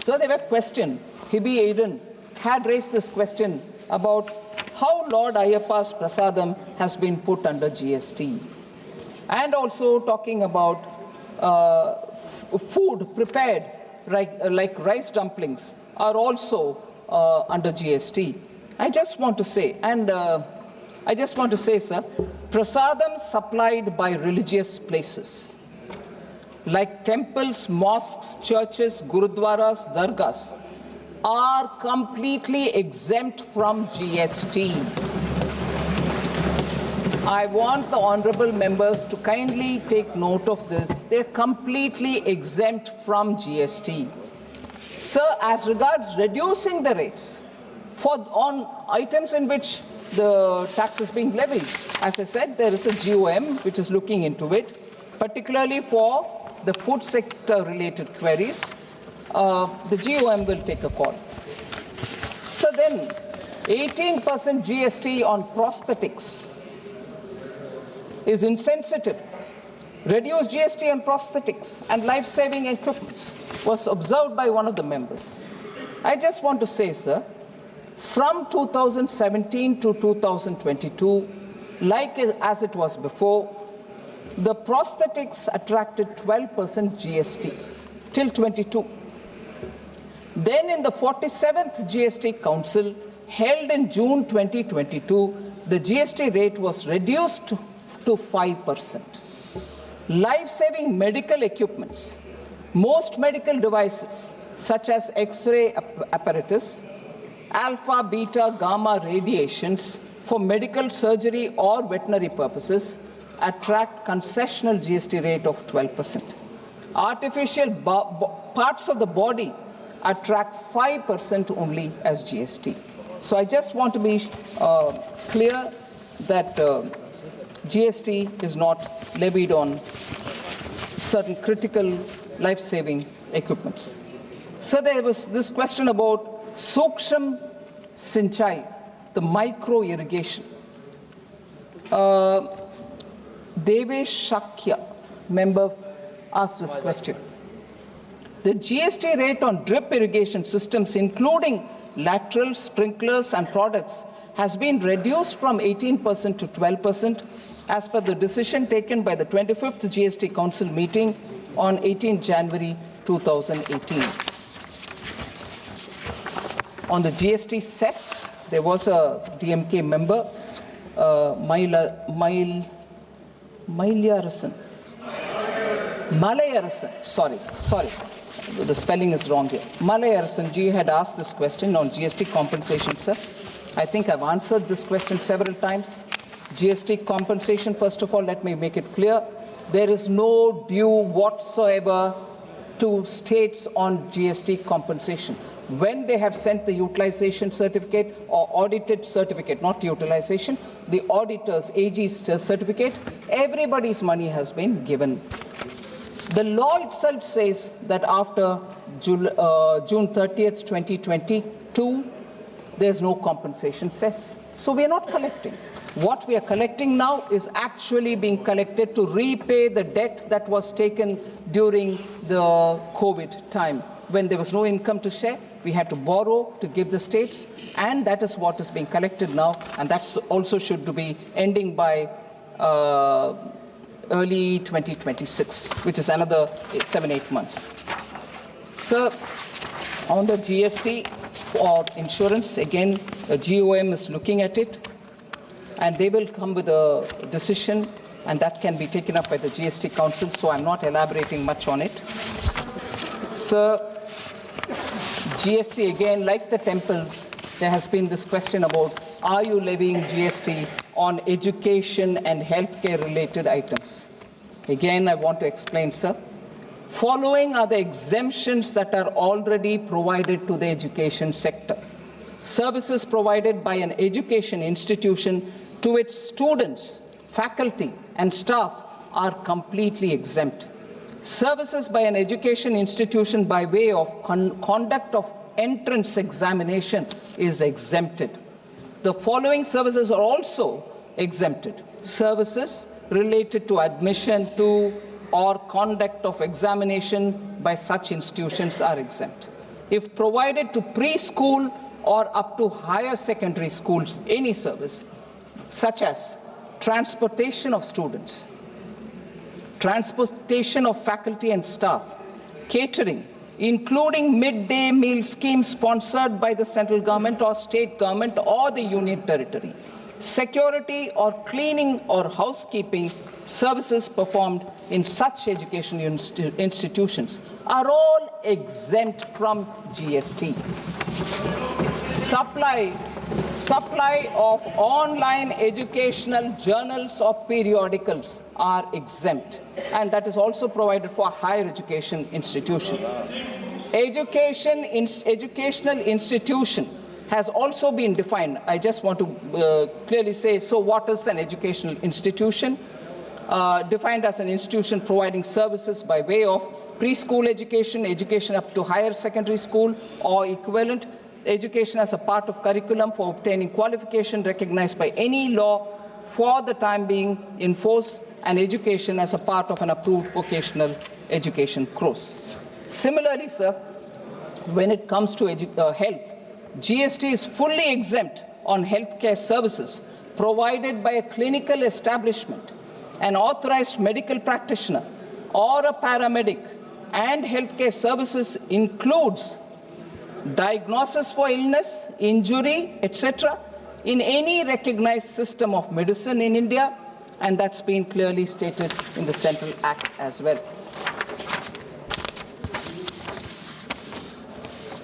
[SPEAKER 3] So they were questioned. Hibby Aiden had raised this question about how Lord Ayyappa's Prasadam has been put under GST. And also talking about food prepared, like rice dumplings, are also under GST. I just want to say, sir, prasadam supplied by religious places, like temples, mosques, churches, gurudwaras, dargahs, are completely exempt from GST. I want the honorable members to kindly take note of this. They're completely exempt from GST. Sir, as regards reducing the rates on items in which the tax is being levied, as I said, there is a GOM which is looking into it, particularly for the food sector related queries. The GOM will take a call. So then, 18% GST on prosthetics is insensitive. Reduced GST on prosthetics and life-saving equipment was observed by one of the members. I just want to say, sir, from 2017 to 2022, like as it was before, the prosthetics attracted 12% GST till 22. Then in the 47th GST Council held in June 2022, the GST rate was reduced to 5%. Life-saving medical equipments, most medical devices such as X-ray apparatus, alpha, beta, gamma radiations for medical surgery or veterinary purposes attract concessional GST rate of 12%. Artificial parts of the body attract 5% only as GST. So I just want to be clear that GST is not levied on certain critical life-saving equipments. So there was this question about Suksham Sinchai, the micro irrigation. Devesh Shakya, member, asked this question. The GST rate on drip irrigation systems, including lateral sprinklers and products, has been reduced from 18% to 12% as per the decision taken by the 25th GST Council meeting on 18 January 2018. On the GST cess, there was a DMK member, Malayarasan, sorry, the spelling is wrong here. Malayarasan ji had asked this question on GST compensation, sir. I think I've answered this question several times. GST compensation, first of all, let me make it clear. There is no due whatsoever to states on GST compensation. When they have sent the utilization certificate or audited certificate, not utilization, the auditor's AG's certificate, everybody's money has been given. The law itself says that after June 30th, 2022, there's no compensation cess. So we are not collecting. What we are collecting now is actually being collected to repay the debt that was taken during the COVID time. When there was no income to share, we had to borrow to give the states, and that is what is being collected now, and that's also should be ending by early 2026, which is another 7-8 months. So, on the GST or insurance, again, the GOM is looking at it, and they will come with a decision, and that can be taken up by the GST Council, so I'm not elaborating much on it. So, GST, again, like the temples, there has been this question about, are you levying GST on education and healthcare related items? Again, I want to explain, sir. Following are the exemptions that are already provided to the education sector. Services provided by an education institution to its students, faculty, and staff are completely exempt. Services by an education institution by way of conduct of entrance examination is exempted. The following services are also exempted. Services related to admission to or conduct of examination by such institutions are exempt. If provided to preschool or up to higher secondary schools, any service, such as transportation of students, transportation of faculty and staff, catering, including midday meal schemes sponsored by the central government or state government or the union territory, security or cleaning or housekeeping services performed in such education institutions are all exempt from GST. Supply of online educational journals or periodicals are exempt, and that is also provided for higher education institutions. Educational institution has also been defined. I just want to clearly say, so what is an educational institution? Defined as an institution providing services by way of preschool education, education up to higher secondary school or equivalent, education as a part of curriculum for obtaining qualification recognized by any law for the time being in force, and education as a part of an approved vocational education course. Similarly, sir, when it comes to health, GST is fully exempt on healthcare services provided by a clinical establishment, an authorized medical practitioner, or a paramedic, and healthcare services includes diagnosis for illness, injury, etc., in any recognized system of medicine in India, and that's been clearly stated in the Central Act as well.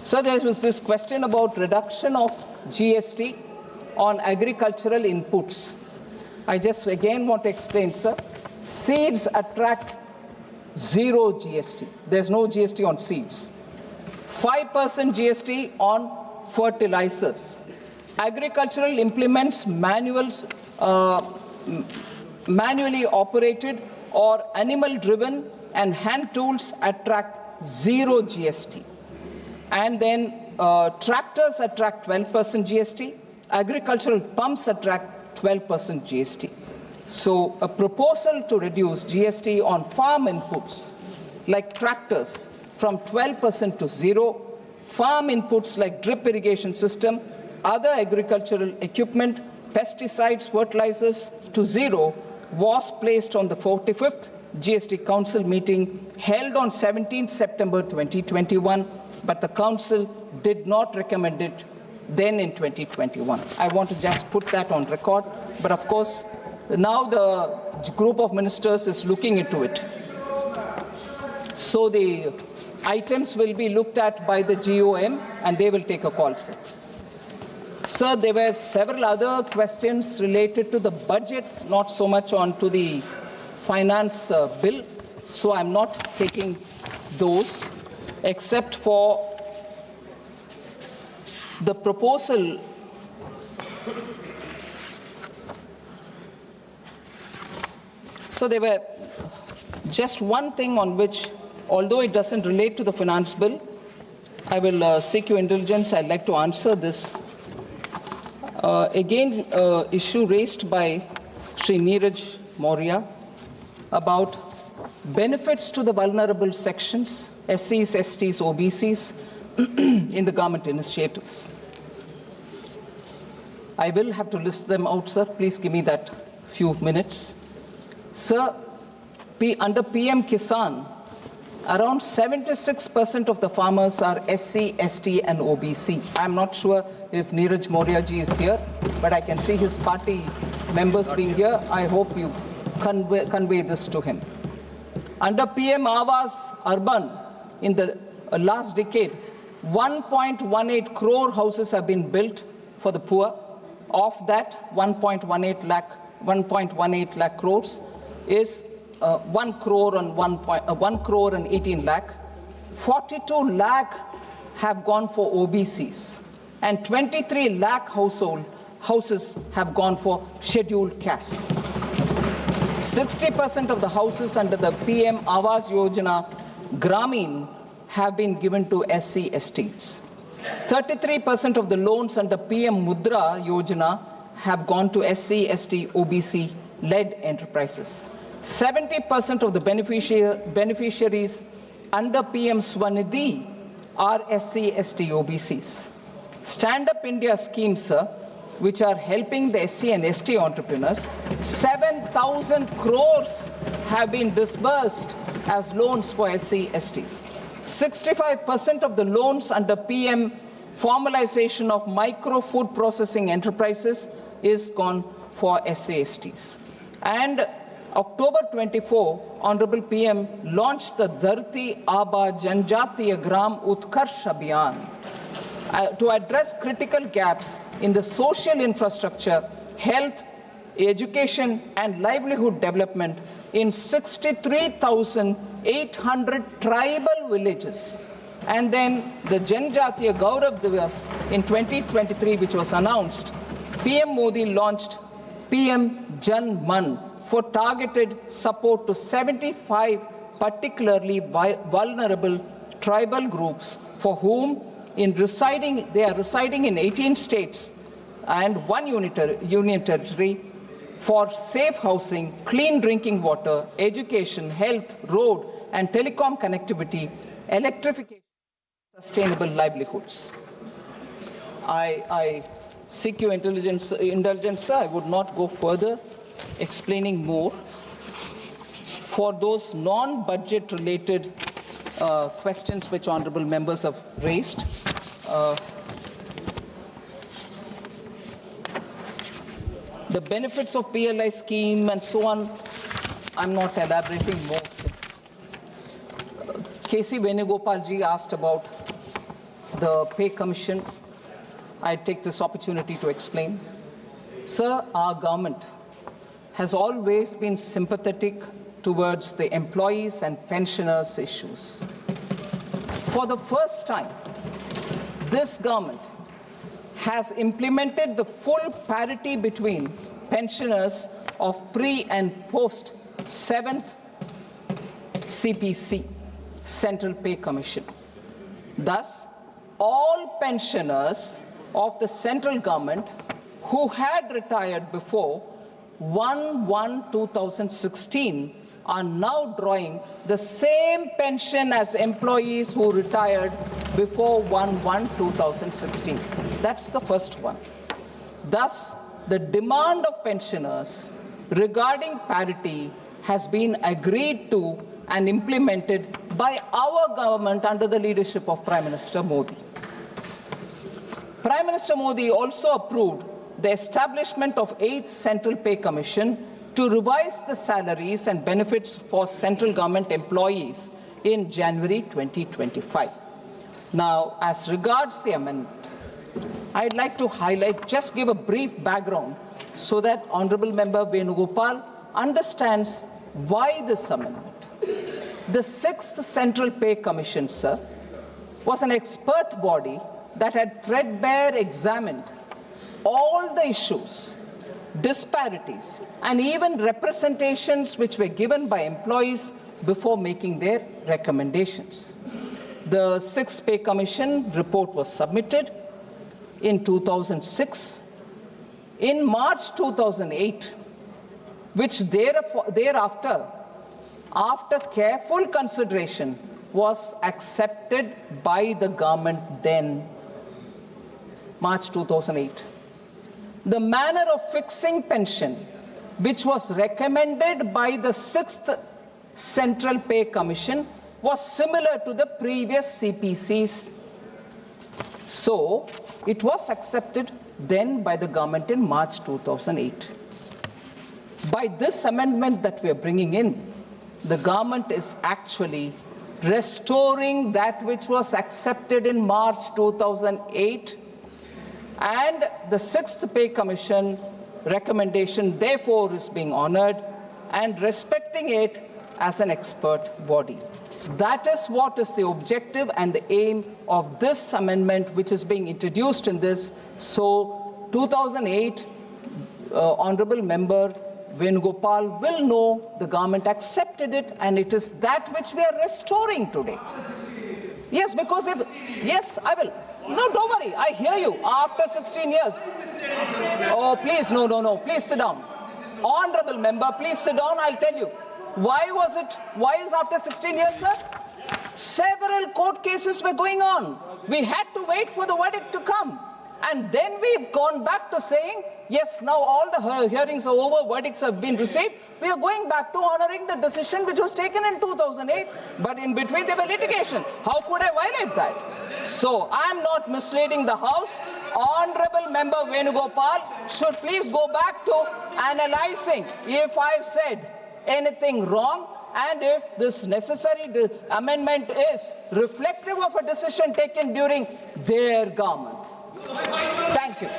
[SPEAKER 3] So there was this question about reduction of GST on agricultural inputs. I just again want to explain, sir. Seeds attract 0 GST. There's no GST on seeds. 5% GST on fertilizers. Agricultural implements, manually operated or animal-driven, and hand tools attract 0 GST. And then tractors attract 12% GST. Agricultural pumps attract 12% GST. So a proposal to reduce GST on farm inputs like tractors from 12% to 0, farm inputs like drip irrigation system, other agricultural equipment, pesticides, fertilizers to 0 was placed on the 45th GST Council meeting held on 17th September 2021, but the Council did not recommend it then in 2021. I want to just put that on record, but of course, now the group of ministers is looking into it. So the items will be looked at by the GOM and they will take a call, sir. Sir, there were several other questions related to the budget, not so much on to the finance bill. So I'm not taking those, except for the proposal so there were just one thing on which, although it doesn't relate to the finance bill, I will seek your indulgence. I'd like to answer this. Issue raised by Sri Neeraj Maurya about benefits to the vulnerable sections, SCs, STs, OBCs, in the government initiatives. I will have to list them out, sir. Please give me that few minutes. Sir, under PM Kisan, around 76% of the farmers are SC, ST, and OBC. I'm not sure if Neeraj Maurya ji is here, but I can see his party members being here. I hope you convey this to him. Under PM Awas Urban, in the last decade, 1.18 crore houses have been built for the poor. Of that, 1.18 lakh crores is 1 crore and 18 lakh. 42 lakh have gone for OBCs, and 23 lakh houses have gone for scheduled castes. 60% of the houses under the PM Awas Yojana Gramin have been given to SC STs. 33% of the loans under PM Mudra Yojana have gone to SC ST OBC led enterprises. 70% of the beneficiaries under PM Swanidhi are SC ST OBCs. Stand Up India schemes, sir, which are helping the SC and ST entrepreneurs, 7,000 crores have been disbursed as loans for SC STs. 65% of the loans under PM formalization of micro food processing enterprises is gone for SCSTs. And October 24, Honorable PM launched the Dharti Aba Janjatiya Gram Utkarsh Abhiyan to address critical gaps in the social infrastructure, health, education, and livelihood development in 63,800 tribal villages. And then the Janjatiya Gaurav Divas in 2023, which was announced, PM Modi launched PM Jan Man for targeted support to 75 particularly vulnerable tribal groups for whom they are residing in 18 states and one union territory for safe housing, clean drinking water, education, health, road and telecom connectivity, electrification, sustainable livelihoods. I seek your indulgence, sir. I would not go further explaining more. For those non-budget related questions which honorable members have raised, the benefits of PLI scheme and so on, I'm not elaborating more. K.C. Venugopal ji asked about the pay commission. I take this opportunity to explain. Sir, our government has always been sympathetic towards the employees and pensioners' issues. For the first time, this government has implemented the full parity between pensioners of pre and post 7th CPC, Central Pay Commission. Thus, all pensioners of the central government who had retired before 1/1/2016 are now drawing the same pension as employees who retired before 1/1/2016. That's the first one. Thus, the demand of pensioners regarding parity has been agreed to and implemented by our government under the leadership of Prime Minister Modi. Prime Minister Modi also approved the establishment of 8th Central Pay Commission to revise the salaries and benefits for central government employees in January 2025. Now, as regards the amendment, I'd like to highlight, just give a brief background so that Honorable Member Venugopal understands why this amendment. The 6th Central Pay Commission, sir, was an expert body that had threadbare examined all the issues, disparities, and even representations which were given by employees before making their recommendations. The 6th Pay Commission report was submitted in 2006. In March 2008, which thereafter, after careful consideration, was accepted by the government then, March 2008. The manner of fixing pension, which was recommended by the 6th Central Pay Commission, was similar to the previous CPCs. So, it was accepted then by the government in March 2008. By this amendment that we are bringing in, the government is actually restoring that which was accepted in March 2008, and the 6th Pay Commission recommendation therefore is being honored and respecting it as an expert body. That is what is the objective and the aim of this amendment which is being introduced in this. So 2008, Honorable Member Venugopal will know the government accepted it, and it is that which we are restoring today. Yes, because yes, I will. No, don't worry, I hear you. After 16 years. Oh, please, no, please sit down. Honorable Member, please sit down, I'll tell you. Why is after 16 years, sir? Several court cases were going on. We had to wait for the verdict to come. And then we've gone back to saying, yes, now all the hearings are over, verdicts have been received. We are going back to honoring the decision which was taken in 2008. But in between there were litigation. How could I violate that? So I'm not misleading the House. Honorable Member Venugopal should please go back to analyzing if I've said anything wrong, and if this necessary amendment is reflective of a decision taken during their government. Thank you.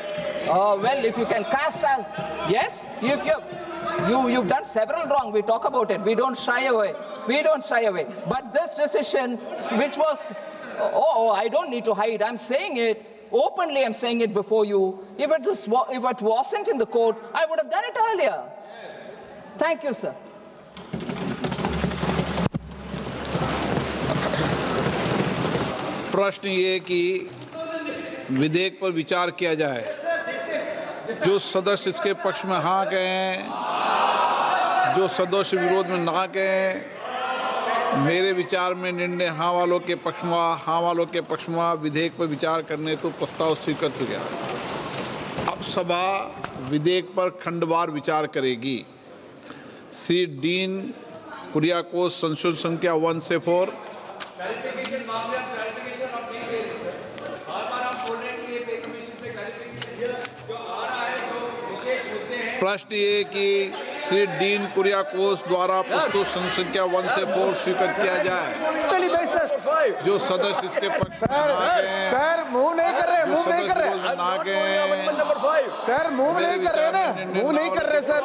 [SPEAKER 3] Well, if you can cast an yes, if you've done several wrong, we talk about it. We don't shy away. But this decision, which was, I don't need to hide. I'm saying it openly. I'm saying it before you. If it wasn't in the court, I would have done it earlier. Thank you, sir.
[SPEAKER 2] प्रश्न ये कि विधेयक पर विचार किया जाए। जो सदस्य इसके पक्ष में हाँ कहें, जो सदस्य विरोध में ना कहें, मेरे विचार में निर्णय हाँ वालों के पक्ष में विधेयक पर विचार करने तो प्रस्ताव स्वीकृत हो गया। अब सभा विधेयक पर खंडवार विचार करेगी। श्री डीन कुरियाकोस संशोधन संख्या 1 से 4। प्रश्न ये कि श्री डीन कुरियाकोस द्वारा प्रस्तुत संख्या 1 से 4 स्वीकृत किया जाए। जो सदस्य इसके पक्ष में
[SPEAKER 5] सर मूव नहीं कर रहे, सर मूव नहीं कर रहे सर।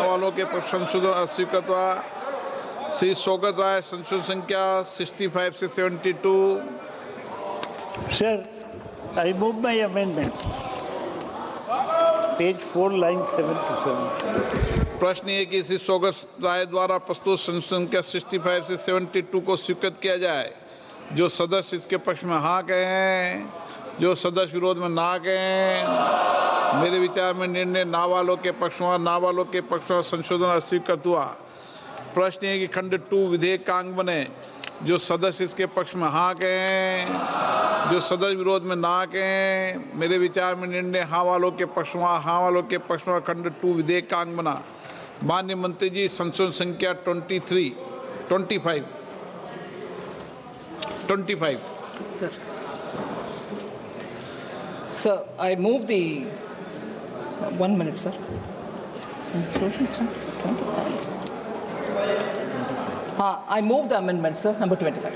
[SPEAKER 2] वालों के पक्ष संशोधन अस्वीकृत हुआ। श्री सोगत राय संशोधन संख्या 65 से 72।
[SPEAKER 6] Sir, I move my amendments. Page 4, line 7 to 7.
[SPEAKER 2] प्रश्न ये कि श्री सोगत राय द्वारा प्रस्तुत संख्या 65 से 72 को स्वीकृत किया जाए। जो सदस्य इसके पक्ष में हाँ कहें, जो सदस्य विरोध में ना कहें, मेरे विचार में निर्णय ना वालों के पक्ष में संशोधन अस्वीकृत हुआ। प्रश्न ये कि खंड 2 विधेयक का अंग बने। जो सदस्य इसके पक्ष में हाँ कहें, जो सदस्य विरोध में ना कहें, मेरे विचार में निर्णय हाँ वालों के पक्ष में खंड 2 विधेयक का अंग बना। माननीय मंत्री जी, संशोधन संख्या 25।
[SPEAKER 3] Sir, I move the 1 minute, sir. I move the amendment, sir, number 25.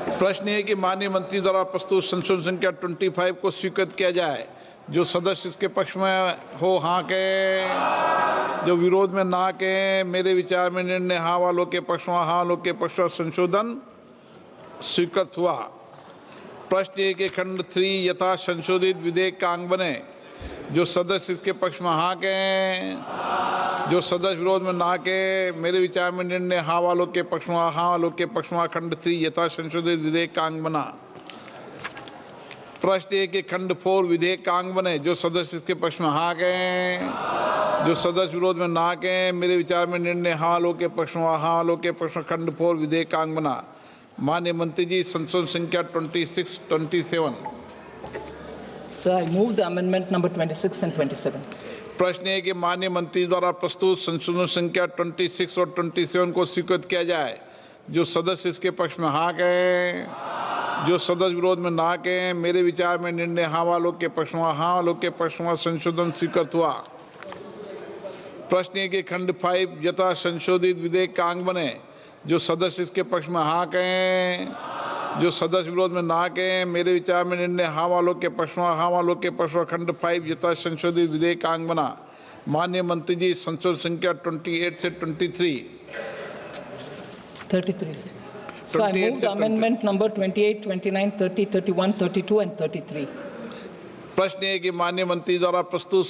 [SPEAKER 2] प्रश्न है कि माननीय मंत्री द्वारा प्रस्तुत संशोधन संख्या 25 को स्वीकृत किया जाए। जो सदस्य इसके पक्ष में हो हाँ कहें, जो विरोध में ना कहें। मेरे विचार में निर्णय हाँ वालों के पक्ष में, हाँ वालों के पक्ष में संशोधन स्वीकृत हुआ। प्रश्न है कि खंड 3 यथा संशोधित विधेयक का अंग बने। जो सदस्य इसके पक्ष में हाँ कहें, जो सदस्य विरोध में ना कहें। मेरे विचार में निर्णय हाँ वालों के पक्ष में, हाँ वालों के पक्ष में खंड 3 यथा संशोधित विधेयक का अंग बना। प्रश्न है कि खंड 4 विधेयक का अंग बने। जो सदस्य इसके पक्ष में हाँ कहें, जो सदस्य विरोध में ना कहें। मेरे विचार में निर्णय हाँ वालों के पक्ष में, हाँ वालों के पक्ष में खंड 4 विधेयक का अंग बना। माननीय मंत्री जी, संशोधन संख्या 26, 27।
[SPEAKER 3] Sir, I move the amendment number 26 and 27.
[SPEAKER 2] प्रश्न है कि माननीय मंत्री द्वारा प्रस्तुत संशोधन संख्या 26 और 27 को स्वीकृत किया जाए। जो सदस्य इसके पक्ष में हाँ कहें, जो सदस्य विरोध में ना कहें। मेरे विचार में निर्णय हाँ वालों के पक्ष में, हाँ वालों के पक्ष में संशोधन स्वीकृत हुआ। प्रश्न है कि खंड 5 यथा संशोधित विधेयक का अंग बने। जो सदस्य इसके पक्ष में हाँ कहें, जो सदस्य विरोध में ना कहें। मेरे विचार में निर्णय हाँ वालों के पक्ष में, हाँ वालों के पक्ष में खंड 5 यथा संशोधित विधेयक का अंग बना। माननीय मंत्री जी, संशोधन संख्या 28 से 23।
[SPEAKER 3] 33, sir. So I move the amendment number 28, 29, 30, 31, 32 and 33.
[SPEAKER 2] प्रश्न है कि माननीय मंत्री द्वारा प्रस्तुत